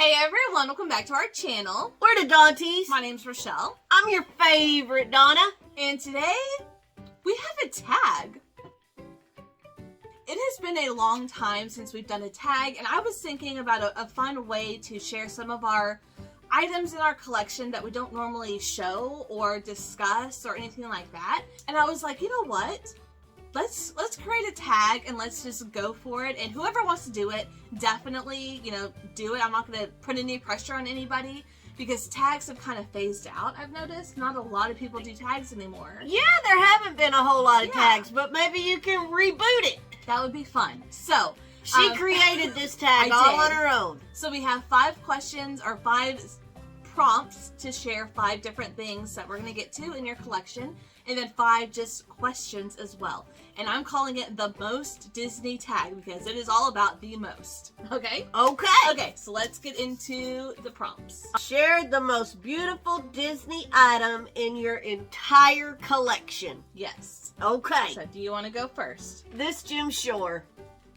Hey everyone, welcome back to our channel. We're the Dawnties. My name's Rochelle. I'm your favorite Donna. And today, we have a tag. It has been a long time since we've done a tag, and I was thinking about a fun way to share some of our items in our collection that we don't normally show or discuss or anything like that. And I was like, you know what? Let's create a tag and let's just go for it. And whoever wants to do it, definitely, do it. I'm not going to put any pressure on anybody because tags have kind of phased out, I've noticed. Not a lot of people do tags anymore. Yeah, there haven't been a whole lot of tags, but maybe you can reboot it. That would be fun. So, she created this tag all on her own. So we have 5 questions or 5 prompts to share 5 different things that we're going to get to in your collection. And then 5 just questions as well. And I'm calling it the most Disney tag because it is all about the most. Okay? Okay. Okay, so let's get into the prompts. Share the most beautiful Disney item in your entire collection. Yes. Okay. So do you want to go first? This Jim Shore,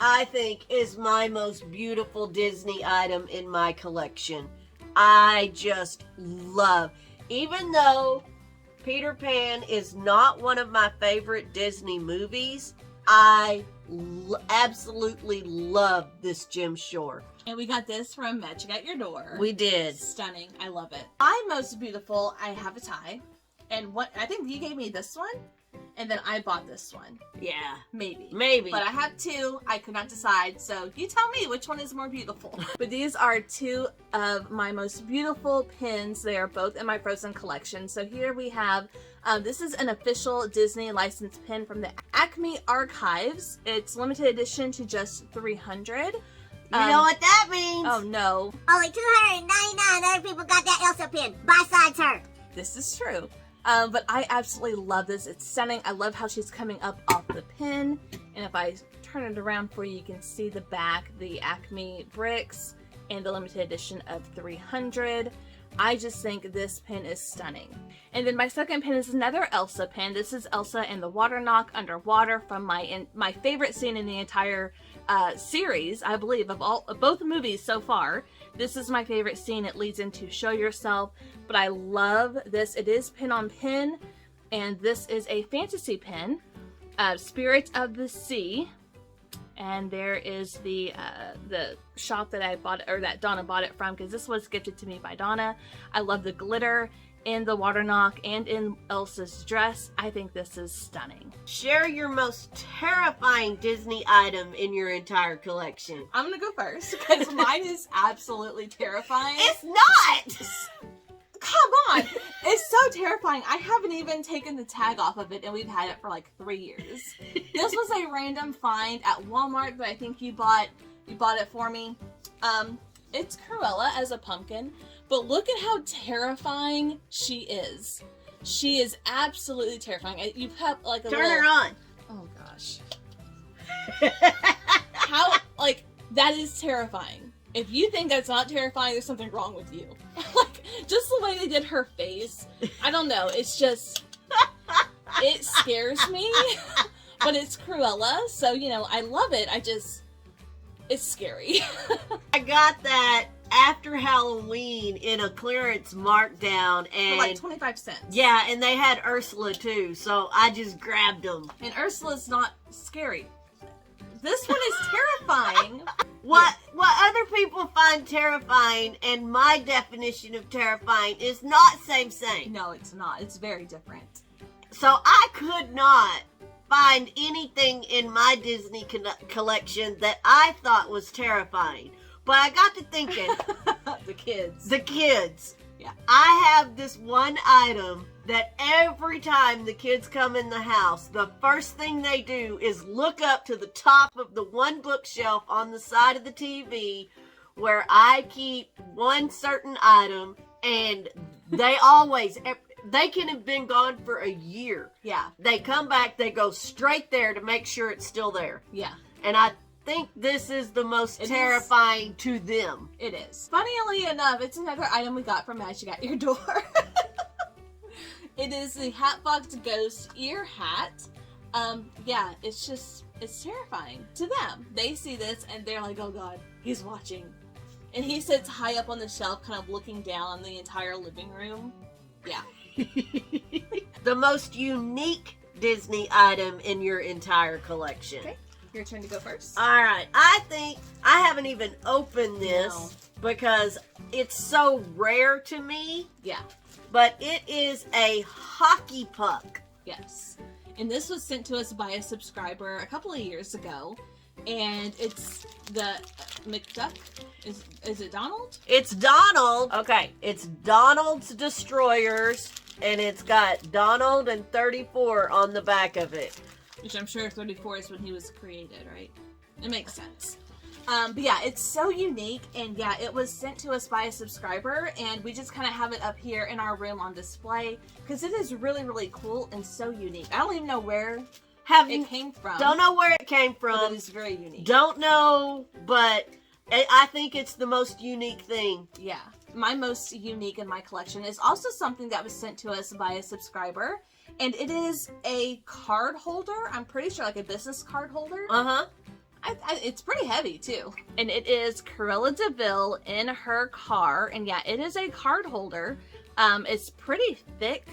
I think, is my most beautiful Disney item in my collection. I just love, even though Peter Pan is not one of my favorite Disney movies, I absolutely love this Jim Shore. And we got this from Magic at Your Door. We did. Stunning. I love it. My most beautiful, I have a tie. And I think you gave me this one. And then I bought this one. Yeah. Maybe. But I have 2. I could not decide. So you tell me which one is more beautiful. But these are 2 of my most beautiful pins. They are both in my Frozen collection. So here we have, this is an official Disney licensed pin from the Acme Archives. It's limited edition to just 300. You know what that means? Oh no. Only 299 other people got that Elsa pin. Besides her. This is true. But I absolutely love this. It's stunning. I love how she's coming up off the pin. And if I turn it around for you, you can see the back, the Acme bricks, and the limited edition of 300. I just think this pin is stunning. And then my second pin is another Elsa pin. This is Elsa and the Water Knock underwater from my favorite scene in the entire series, I believe, of both movies so far. This is my favorite scene. It leads into Show Yourself, but I love this. It is pin on pin, and this is a fantasy pin, Spirit of the Sea, and there is the shop that I bought, or that Donna bought it from, because this was gifted to me by Donna. I love the glitter in the Water Knock and in Elsa's dress. I think this is stunning. Share your most terrifying Disney item in your entire collection. I'm gonna go first because mine is absolutely terrifying. It's not! Come on! It's so terrifying. I haven't even taken the tag off of it and we've had it for like 3 years. This was a random find at Walmart that I think you bought it for me. It's Cruella as a pumpkin. But look at how terrifying she is. She is absolutely terrifying. You have like a Turn her on. Oh gosh. How, that is terrifying. If you think that's not terrifying, there's something wrong with you. Just the way they did her face. I don't know. It's just, it scares me. But it's Cruella, so, I love it. It's scary. I got that after Halloween in a clearance markdown, and for like 25 cents. Yeah, and they had Ursula too, so I just grabbed them. And Ursula's not scary. This one is terrifying. What other people find terrifying, and my definition of terrifying is not same. No, it's not. It's very different. So I could not find anything in my Disney collection that I thought was terrifying. But I got to thinking, The kids. Yeah. I have this one item that every time the kids come in the house, the first thing they do is look up to the top of the one bookshelf on the side of the TV where I keep one certain item, and they always, they can have been gone for a year. Yeah. They come back, they go straight there to make sure it's still there. Yeah. And I think this is the most terrifying to them. It is. Funnily enough, it's another item we got from Magic at Your Door. It is the Hatbox Ghost ear hat. Yeah, it's terrifying to them. They see this and they're like, oh god, he's watching. And he sits high up on the shelf, kind of looking down on the entire living room. Yeah. The most unique Disney item in your entire collection. Okay. Your turn to go first. All right. I think I haven't even opened this because it's so rare to me. Yeah. But it is a hockey puck. Yes. And this was sent to us by a subscriber a couple of years ago. And it's the McDuck. Is it Donald? It's Donald. Okay. It's Donald's Destroyers. And it's got Donald and 34 on the back of it. Which I'm sure 34 is when he was created, right? It makes sense. But yeah, it's so unique. And yeah, it was sent to us by a subscriber. And we just kind of have it up here in our room on display. Because it is really, really cool and so unique. I don't even know where it came from. Don't know where it came from. But it is very unique. Don't know, but I think it's the most unique thing. Yeah. My most unique in my collection is also something that was sent to us by a subscriber. And it is a card holder. I'm pretty sure like a business card holder. Uh-huh. It's pretty heavy too. And it is Cruella de Vil in her car. And yeah, it is a card holder. It's pretty thick,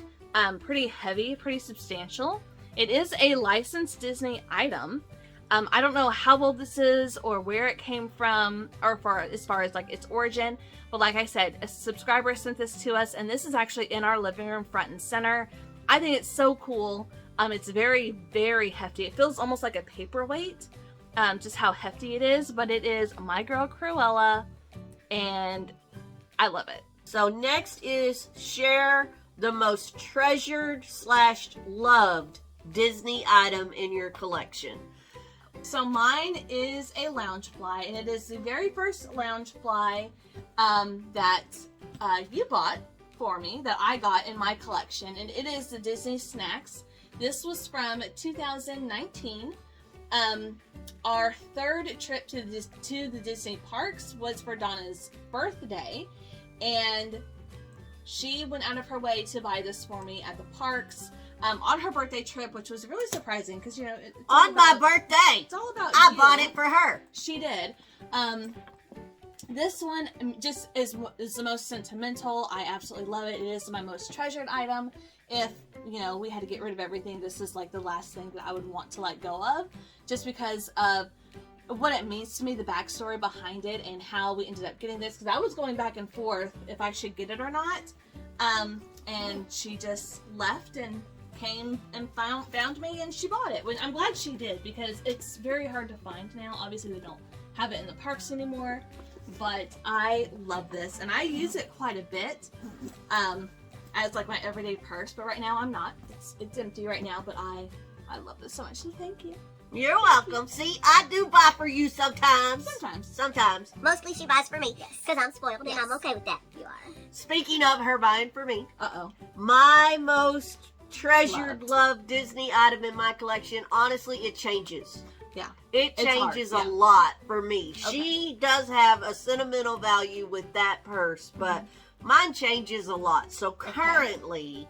pretty heavy, pretty substantial. It is a licensed Disney item. I don't know how old this is or where it came from or as far as like its origin. But like I said, a subscriber sent this to us and this is actually in our living room front and center. I think it's so cool. It's very, very hefty. It feels almost like a paperweight, just how hefty it is. But it is my girl Cruella and I love it. So next is share the most treasured / loved Disney item in your collection. So mine is a lounge fly, and it is the very first lounge fly that you bought for me, that I got in my collection, and it is the Disney Snacks. This was from 2019. Our third trip to the Disney parks was for Donna's birthday, and she went out of her way to buy this for me at the parks. On her birthday trip, which was really surprising because, you know, my birthday, it's all about I you. bought it for her. She did. This one just is the most sentimental. I absolutely love it. It is my most treasured item. If, you know, we had to get rid of everything, this is like the last thing that I would want to let go of, just because of what it means to me, the backstory behind it, and how we ended up getting this. Because I was going back and forth if I should get it or not. And she just left and came and found me, and she bought it. I'm glad she did, because it's very hard to find now. Obviously we don't have it in the parks anymore, but I love this and I use it quite a bit as like my everyday purse. But right now I'm not. It's empty right now, but I love this so much, so thank you. You're welcome. See, I do buy for you sometimes. Sometimes. Mostly she buys for me, because I'm spoiled and I'm okay with that. You are. Speaking of her buying for me, my most treasured, loved Disney item in my collection, honestly, it changes. Yeah. It changes a lot for me. Okay. She does have a sentimental value with that purse, but mine changes a lot. So currently,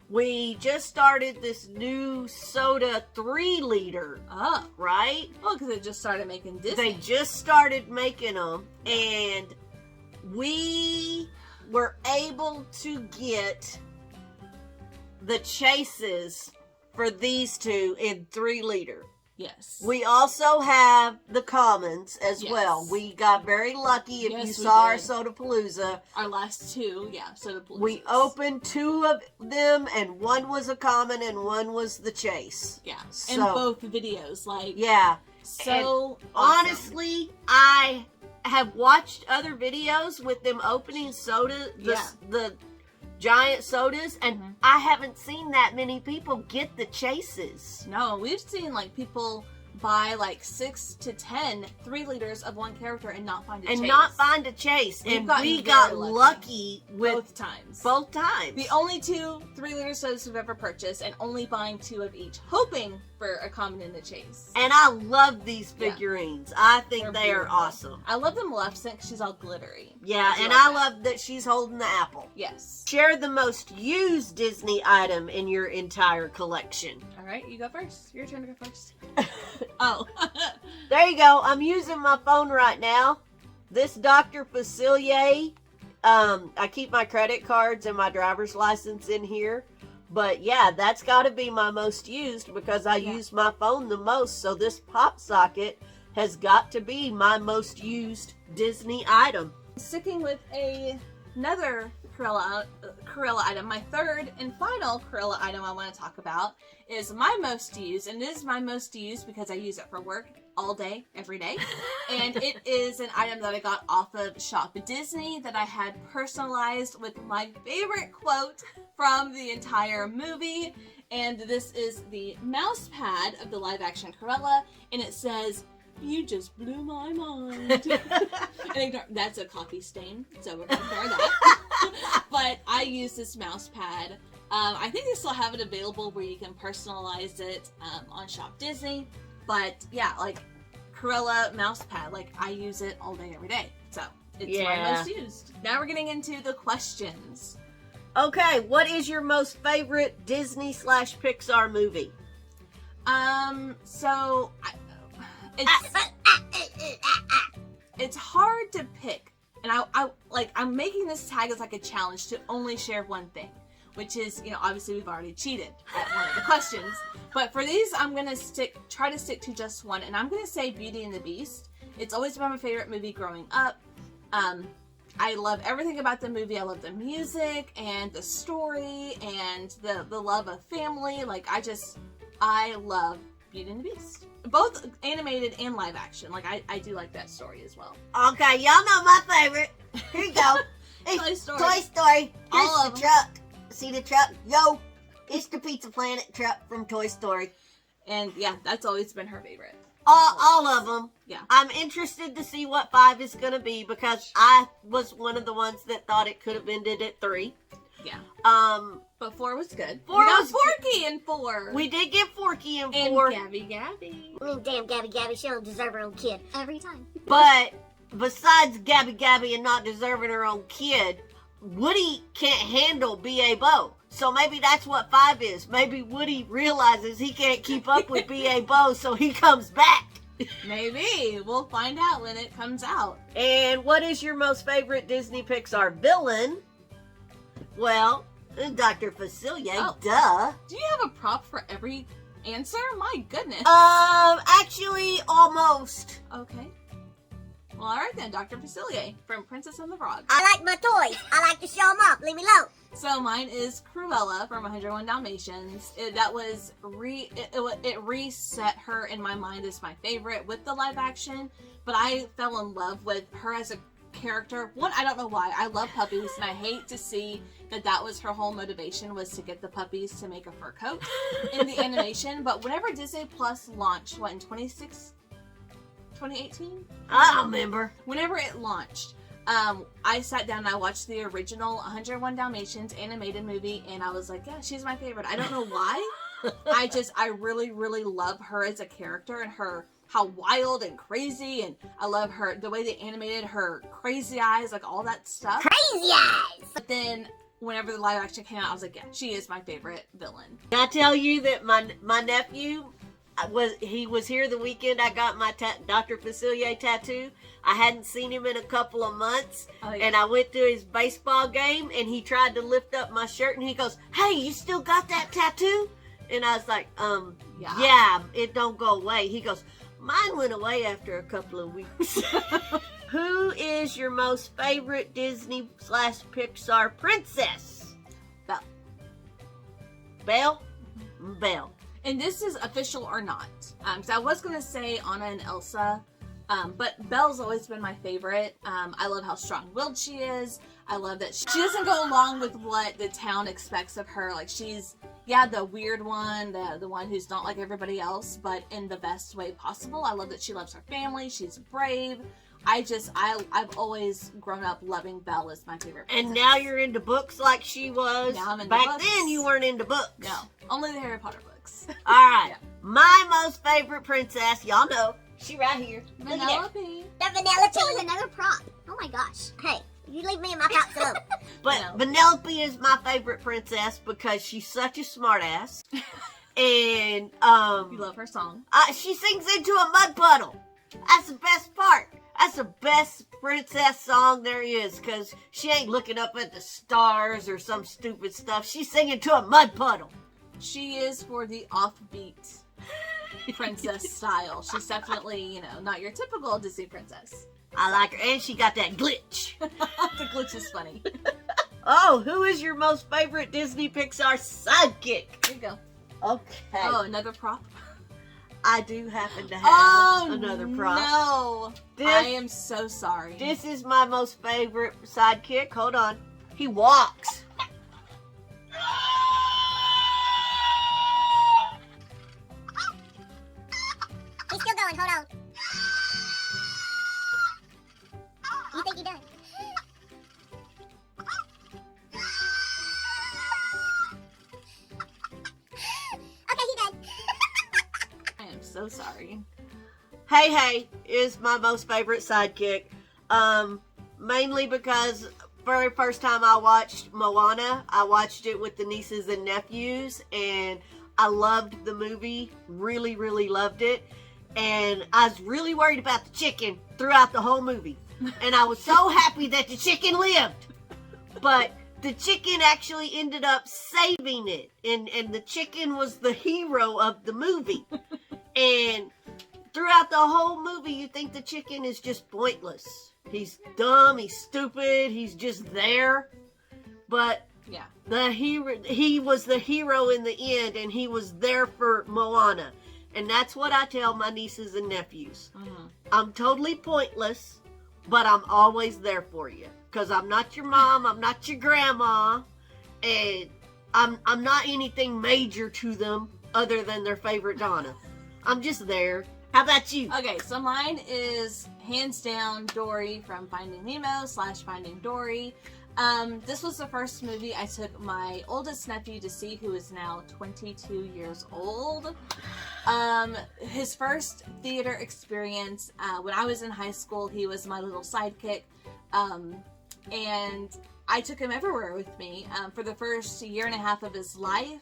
we just started this new soda 3-liter. Oh. Right? Well, because they just started making Disney. They just started making them, and we were able to get the chases for these two in 3-liter. Yes. We also have the commons as well. We got very lucky. If you saw our Sodapalooza. Our last two, Sodapalooza. We opened 2 of them, and one was a common and one was the chase. Yeah. So, in both videos. Like, yeah. So and honestly, I have watched other videos with them opening the giant sodas, and I haven't seen that many people get the chases. No, we've seen like people buy like 6 to 10 3-liters of one character and not find a chase. And we got lucky with both times. The only 2 3-liter sodas we've ever purchased, and only buying 2 of each, hoping for a common in the chase. And I love these figurines. I think they are awesome. I love the Maleficent because she's all glittery. Yeah, and I love that she's holding the apple. Yes. Share the most used Disney item in your entire collection. All right, you go first. Your turn to go first. There you go. I'm using my phone right now. This Dr. Facilier, I keep my credit cards and my driver's license in here. But yeah, that's got to be my most used because I use my phone the most. So this pop socket has got to be my most used Disney item. Sticking with another Cruella item, my third and final Cruella item I want to talk about is my most used, and it is my most used because I use it for work all day, every day. And it is an item that I got off of Shop Disney that I had personalized with my favorite quote from the entire movie. And this is the mouse pad of the live action Cruella, and it says, "You just blew my mind." And that's a coffee stain, so we're gonna ignore that. But I use this mouse pad. I think they still have it available where you can personalize it on Shop Disney. But yeah, like Cruella mouse pad, like I use it all day, every day. So it's my most used. Now we're getting into the questions. Okay, what is your most favorite Disney/Pixar movie? It's hard to pick, and I'm making this tag as like a challenge to only share one thing, which is, obviously we've already cheated at one of the questions, but for these I'm gonna try to stick to just one, and I'm gonna say Beauty and the Beast. It's always been my favorite movie growing up. I love everything about the movie. I love the music and the story and the love of family. Like I love Beauty and the Beast. Both animated and live action. Like I do like that story as well. Okay, y'all know my favorite. Here you go. Toy Story. Toy Story. Here's All the of 'em. truck. See the truck? Yo, it's the Pizza Planet truck from Toy Story. And yeah, that's always been her favorite. All of them. Yeah. I'm interested to see what 5 is going to be because I was one of the ones that thought it could have ended at 3. Yeah. But But 4 was good. 4 we got was Forky in 4. We did get Forky in and 4. Gabby. Damn, Gabby, she don't deserve her own kid. Every time. But besides Gabby and not deserving her own kid, Woody can't handle B.A. Bo. So maybe that's what 5 is. Maybe Woody realizes he can't keep up with B.A. Bo, so he comes back. Maybe. We'll find out when it comes out. And what is your most favorite Disney Pixar villain? Well, Dr. Facilier, duh. Do you have a prop for every answer? My goodness. Actually, almost. Okay. Well, alright then, Dr. Facilier from Princess and the Frog. I like my toys. I like to show them off. Leave me alone. So mine is Cruella from 101 Dalmatians. It reset her in my mind as my favorite with the live action, but I fell in love with her as a character. One, I don't know why. I love puppies, and I hate to see that was her whole motivation, was to get the puppies to make a fur coat in the animation. But whenever Disney Plus launched, in 2018? I don't remember. Whenever it launched, I sat down and I watched the original 101 Dalmatians animated movie, and I was like, yeah, she's my favorite. I don't know why. I really, really love her as a character, and how wild and crazy, and I love the way they animated her crazy eyes, like all that stuff. Crazy eyes. But then whenever the live action came out, I was like, yeah, she is my favorite villain. Can I tell you that my nephew was here the weekend I got my Dr. Facilier tattoo. I hadn't seen him in a couple of months, and I went to his baseball game, and he tried to lift up my shirt, and he goes, "Hey, you still got that tattoo?" And I was like, yeah, it don't go away. He goes, "Mine went away after a couple of weeks." Who is your most favorite Disney/Pixar princess? Belle. Belle? Belle. And this is official or not. So I was going to say Anna and Elsa, but Belle's always been my favorite. I love how strong-willed she is. I love that she doesn't go along with what the town expects of her. Like, she's, the weird one, the one who's not like everybody else, but in the best way possible. I love that she loves her family. She's brave. I've always grown up loving Belle as my favorite princess. And now you're into books like she was. Now I'm into Back books. then you weren't into books. No, only the Harry Potter books. All right. Yeah. My most favorite princess, y'all know, she right here. Look at that. Vanellope. The Vanellope was another prop. Oh my gosh. Hey, you leave me in my props alone. But Vanellope is my favorite princess because she's such a smartass. And You love her song. she sings into a mud puddle. That's the best part. That's the best princess song there is, because she ain't looking up at the stars or some stupid stuff. She's singing to a mud puddle. She is for the offbeat princess style. She's definitely, you know, not your typical Disney princess. I like her, and she got that glitch. The glitch is funny. Oh, who is your most favorite Disney Pixar sidekick? Here you go. Okay. Oh, another prop? I do happen to have another prop. No. I am so sorry. This is my most favorite sidekick. Hold on. He walks. He's still going. Hold on. You think you're done? Okay, he done. I am so sorry. Hey Hey is my most favorite sidekick. Mainly because very first time I watched Moana, I watched it with the nieces and nephews, and I loved the movie. Really, really loved it. And I was really worried about the chicken throughout the whole movie. And I was so happy that the chicken lived. But the chicken actually ended up saving it. And the chicken was the hero of the movie. And throughout the whole movie, you think the chicken is just pointless. He's dumb, he's stupid, he's just there. But Yeah. he was the hero in the end, and he was there for Moana. And that's what I tell my nieces and nephews. I'm totally pointless, but I'm always there for you. Because I'm not your mom, I'm not your grandma, and I'm not anything major to them other than their favorite Donna. I'm just there. How about you? Okay, so mine is hands down Dory from Finding Nemo / Finding Dory. This was the first movie I took my oldest nephew to see, who is now 22 years old. His first theater experience, when I was in high school, he was my little sidekick. And I took him everywhere with me. For the first year and a half of his life,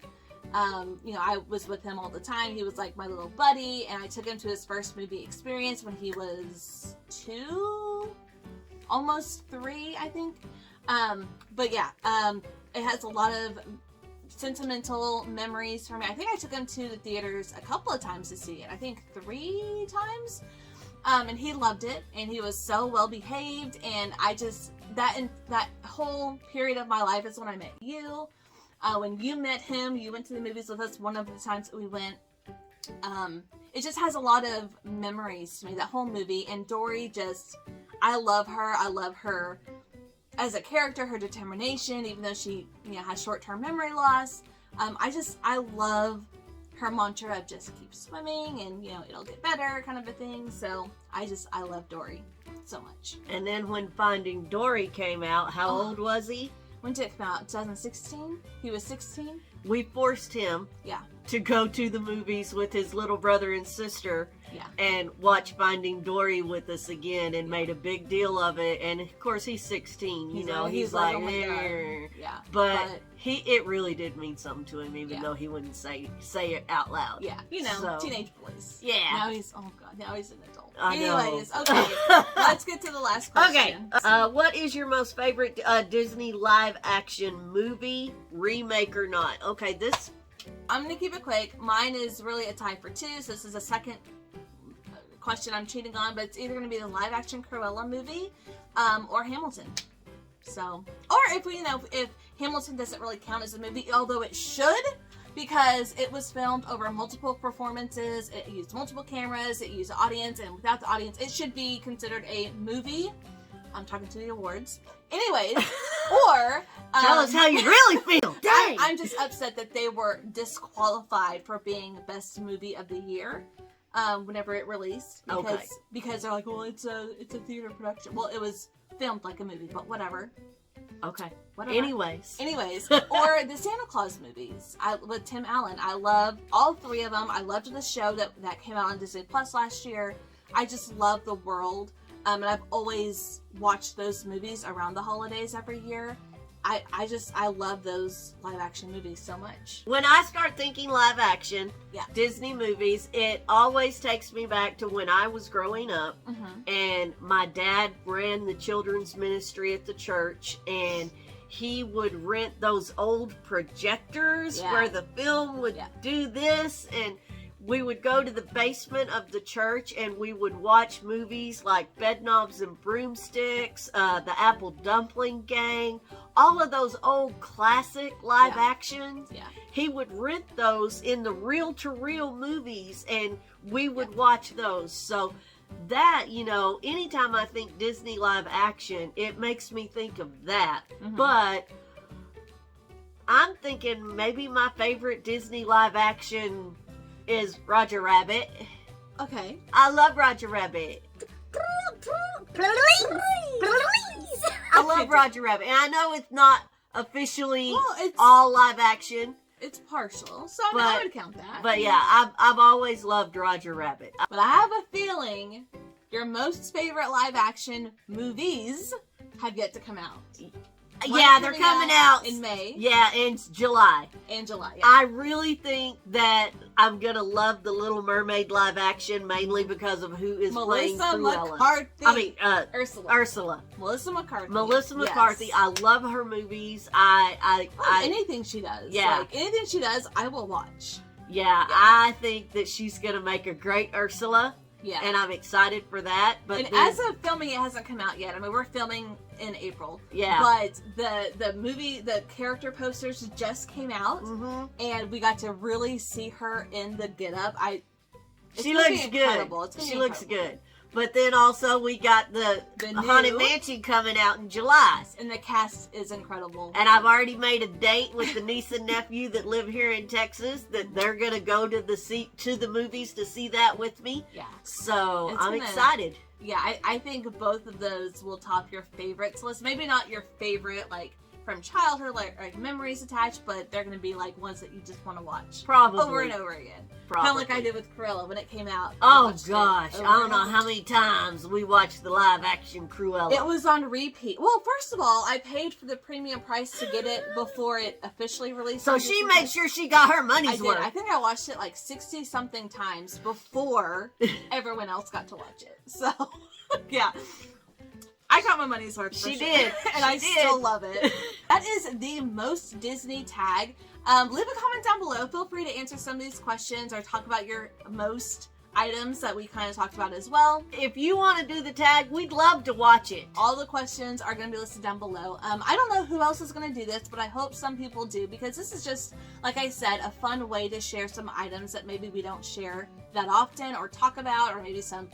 you know, I was with him all the time. He was like my little buddy, and I took him to his first movie experience when he was 2, almost 3, I think. But yeah, it has a lot of sentimental memories for me. I think I took him to the theaters a couple of times to see it. I think 3 times. And he loved it, and he was so well behaved, and I just, that whole period of my life is when I met you. When you met him, you went to the movies with us one of the times that we went. It just has a lot of memories to me, that whole movie. And Dory just, I love her. I love her as a character, her determination, even though she, you know, has short-term memory loss. I love her mantra of just keep swimming and, you know, it'll get better kind of a thing. So I love Dory so much. And then when Finding Dory came out, how old was he? When did it come out? 2016? He was 16? We forced him Yeah. to go to the movies with his little brother and sister Yeah. and watch Finding Dory with us again, and made a big deal of it. And of course he's 16, you know, he's like, oh my God. "Eh." Yeah. But it really did mean something to him, even Yeah. though he wouldn't say it out loud. Yeah. You know, So, teenage boys. yeah. Now he's, oh God, now he's an adult. I know. Anyways, okay. Let's get to the last Okay, question. what is your most favorite Disney live action movie, remake or not? Okay, this, I'm going to keep it quick. Mine is really a tie for 2, so this is a second question I'm cheating on, but it's either going to be the live action Cruella movie or Hamilton. So, or if we, you know, if Hamilton doesn't really count as a movie, although it should, because it was filmed over multiple performances, it used multiple cameras, it used the audience, and without the audience, it should be considered a movie. I'm talking to the awards. Anyways, or tell us how you really feel. Dang! I'm just upset that they were disqualified for being best movie of the year whenever it released, because they're like, well, it's a theater production. Well, it was filmed like a movie, but whatever. Okay. Whatever. Anyways, or the Santa Claus movies with Tim Allen. I love all 3 of them. I loved the show that came out on Disney Plus last year. I just love the world. And I've always watched those movies around the holidays every year. I love those live action movies so much. When I start thinking live action, Yeah. Disney movies, it always takes me back to when I was growing up, and my dad ran the children's ministry at the church, and he would rent those old projectors where the film would do this, and we would go to the basement of the church and we would watch movies like Bedknobs and Broomsticks, the Apple Dumpling Gang, all of those old classic live actions. Yeah. He would rent those in the reel-to-reel movies, and we would watch those. So that, you know, anytime I think Disney live action, it makes me think of that. But I'm thinking maybe my favorite Disney live action is Roger Rabbit. Okay. I love Roger Rabbit. I love Roger Rabbit. And I know it's not officially all live action. It's partial, so I would count that. But yeah, I've always loved Roger Rabbit. But I have a feeling your most favorite live action movies have yet to come out. Yeah, they're coming out in May. Yeah, in July. In July, yeah. I really think that I'm gonna love the Little Mermaid live action, mainly because of who is playing Cruella. McCarthy. I mean, Ursula. Melissa McCarthy. Melissa McCarthy. Yes. I love her movies. Anything she does. Yeah. Like, anything she does, I will watch. Yeah, I think that she's gonna make a great Ursula. Yeah. And I'm excited for that. But as of filming, it hasn't come out yet. I mean, we're filming in April. Yeah. But the movie, the character posters just came out, and we got to really see her in the get-up. She looks good. She looks good. But then also we got the Haunted Mansion coming out in July. And the cast is incredible. And I've already made a date with the niece and nephew that live here in Texas that they're going to go to the movies to see that with me. Yeah. So I'm excited. Yeah, I think both of those will top your favorites list. Maybe not your favorite, like, from childhood, like memories attached, but they're going to be, like, ones that you just want to watch. Probably. Over and over again. Kind of like I did with Cruella when it came out. Oh, gosh. I don't know how many times we watched the live-action Cruella. It was on repeat. Well, first of all, I paid for the premium price to get it before it officially released. So she made sure she got her money's worth. I think I watched it like 60-something times before everyone else got to watch it. So, yeah. I got my money's worth. She did. And I still love it. That is the most Disney tag. Leave a comment down below. Feel free to answer some of these questions or talk about your most items that we kind of talked about as well. If you want to do the tag, we'd love to watch it. All the questions are going to be listed down below. I don't know who else is going to do this, but I hope some people do, because this is just, like I said, a fun way to share some items that maybe we don't share that often or talk about, or maybe some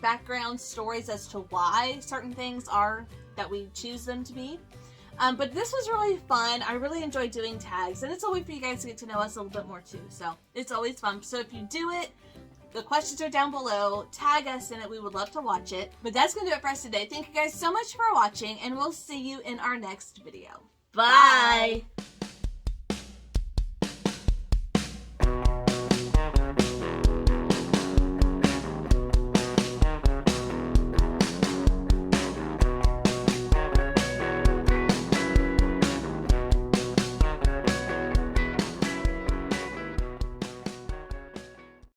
background stories as to why certain things are that we choose them to be. But this was really fun. I really enjoy doing tags, and it's a way for you guys to get to know us a little bit more too. So it's always fun. So if you do it, the questions are down below. Tag us in it. We would love to watch it. But that's going to do it for us today. Thank you guys so much for watching, and we'll see you in our next video. Bye.